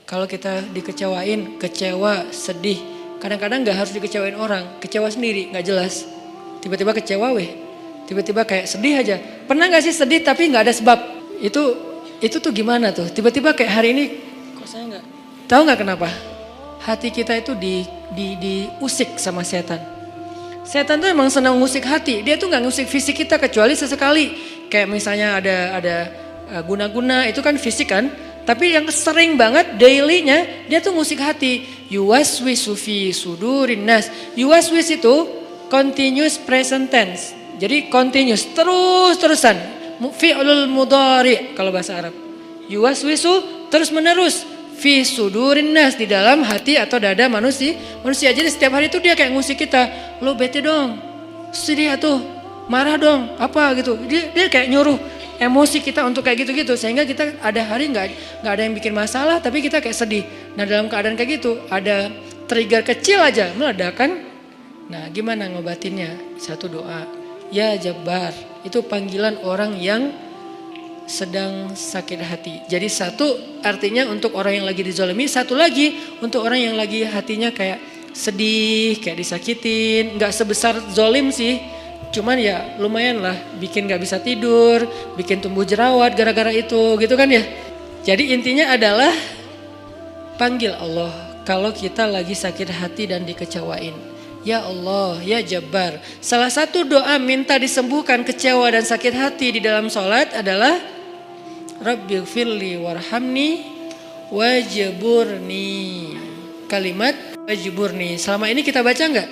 Kalau kita dikecewain, kecewa, sedih. Kadang-kadang gak harus dikecewain orang, kecewa sendiri, gak jelas. Tiba-tiba kecewa tiba-tiba kayak sedih aja. Pernah gak sih sedih tapi gak ada sebab? Itu tuh gimana tuh? Tiba-tiba kayak hari ini, kok saya gak? Tahu gak kenapa? Hati kita itu diusik sama setan. Setan tuh emang senang ngusik hati, dia tuh gak ngusik fisik kita kecuali sesekali. Kayak misalnya ada guna-guna, itu kan fisik kan? Tapi yang sering banget dailynya dia tuh ngusik hati. Yuwaswisu fi sudurin nas. Yuwaswis itu continuous present tense. Jadi continuous, terus-terusan. Fi'lul mudhari kalau bahasa Arab. Yuwaswisu terus menerus. Fi sudurin nas, di dalam hati atau dada manusia. Jadi setiap hari itu dia kayak ngusik kita. Lo bete dong, sedih atuh, marah dong, apa gitu. Dia kayak nyuruh emosi kita untuk kayak gitu-gitu, sehingga kita ada hari nggak ada yang bikin masalah tapi kita kayak sedih. Nah dalam keadaan kayak gitu ada trigger kecil aja meledakan. Nah gimana ngobatinnya? Satu doa, ya Jabbar, itu panggilan orang yang sedang sakit hati. Jadi satu artinya untuk orang yang lagi dizolimi, satu lagi untuk orang yang lagi hatinya kayak sedih, kayak disakitin. Nggak sebesar zolim sih, cuman ya lumayan lah, bikin gak bisa tidur, bikin tumbuh jerawat gara-gara itu gitu kan ya. Jadi intinya adalah panggil Allah kalau kita lagi sakit hati dan dikecewain. Ya Allah, ya Jabbar. Salah satu doa minta disembuhkan kecewa dan sakit hati di dalam sholat adalah Rabbighfirli warhamni wajburni. Kalimat wajburni selama ini kita baca enggak?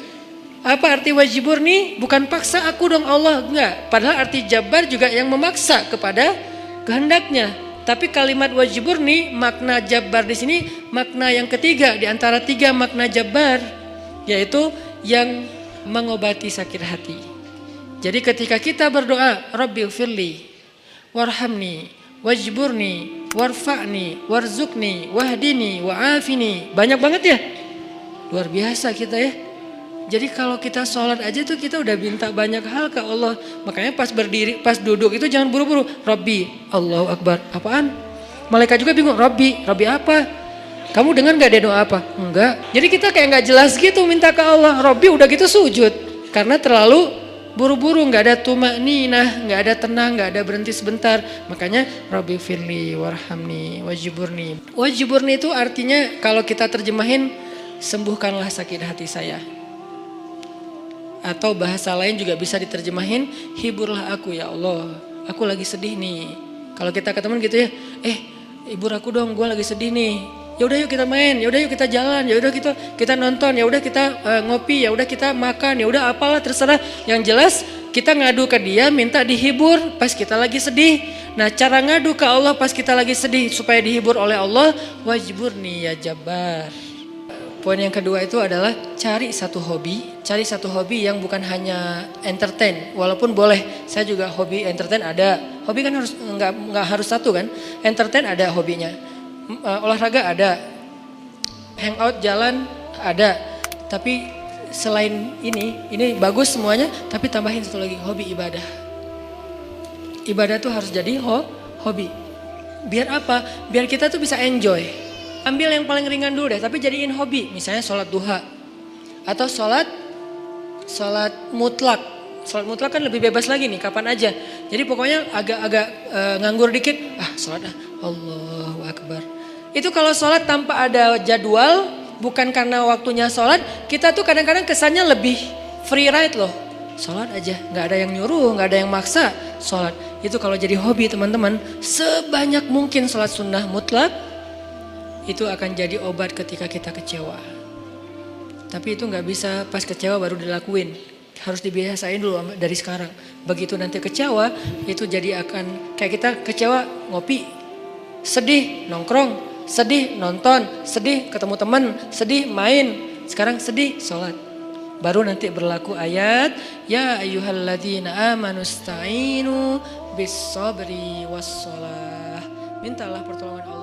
Apa arti wajiburni? Bukan paksa aku dong Allah, enggak. Padahal arti Jabbar juga yang memaksa kepada kehendaknya. Tapi kalimat wajiburni, makna Jabbar di sini makna yang ketiga di antara tiga makna Jabbar, yaitu yang mengobati sakit hati. Jadi ketika kita berdoa, Rabbighfirli warhamni wajburni warfa'ni warzukni wahdini wa'afini. Banyak banget ya. Luar biasa kita ya. Jadi kalau kita sholat aja tuh kita udah minta banyak hal ke Allah. Makanya pas berdiri, pas duduk itu jangan buru-buru. Rabbi, Allahu Akbar. Apaan? Malaikat juga bingung. Rabbi apa? Kamu dengar gak dia doa apa? Enggak. Jadi kita kayak gak jelas gitu minta ke Allah. Rabbi udah gitu sujud. Karena terlalu buru-buru, gak ada tumakninah, gak ada tenang, gak ada berhenti sebentar. Makanya Rabbi firli warhamni wajiburni. Wajiburni itu artinya kalau kita terjemahin, sembuhkanlah sakit hati saya. Atau bahasa lain juga bisa diterjemahin, hiburlah aku ya Allah, aku lagi sedih nih. Kalau kita ke teman gitu ya, hibur aku dong, gue lagi sedih nih. Ya udah yuk kita main, ya udah yuk kita jalan, ya udah kita nonton, ya udah kita ngopi, ya udah kita makan, ya udah apalah terserah. Yang jelas kita ngadu ke dia, minta dihibur pas kita lagi sedih. Nah cara ngadu ke Allah pas kita lagi sedih supaya dihibur oleh Allah, wajiburni ya Jabbar. Poin yang kedua itu adalah cari satu hobi yang bukan hanya entertain. Walaupun boleh, saya juga hobi entertain ada. Hobi kan harus nggak harus satu kan. Entertain ada hobinya, olahraga ada, hangout jalan ada. Tapi selain ini bagus semuanya. Tapi tambahin satu lagi, hobi ibadah. Ibadah tuh harus jadi hobi. Biar apa? Biar kita tuh bisa enjoy. Ambil yang paling ringan dulu deh, tapi jadiin hobi. Misalnya sholat duha. Atau sholat mutlak. Sholat mutlak kan lebih bebas lagi nih, kapan aja. Jadi pokoknya agak nganggur dikit. Sholat Allahu Akbar. Itu kalau sholat tanpa ada jadwal, bukan karena waktunya sholat. Kita tuh kadang-kadang kesannya lebih free ride loh. Sholat aja, gak ada yang nyuruh, gak ada yang maksa. Sholat, itu kalau jadi hobi teman-teman. Sebanyak mungkin sholat sunnah mutlak. Itu akan jadi obat ketika kita kecewa. Tapi itu gak bisa pas kecewa baru dilakuin. Harus dibiasain dulu dari sekarang. Begitu nanti kecewa, itu jadi akan kayak kita kecewa ngopi. Sedih nongkrong, sedih nonton, sedih ketemu teman, sedih main. Sekarang sedih sholat. Baru nanti berlaku ayat, ya ayyuhalladzina amanu sta'inu bis sabri was shalah. Mintalah pertolongan Allah.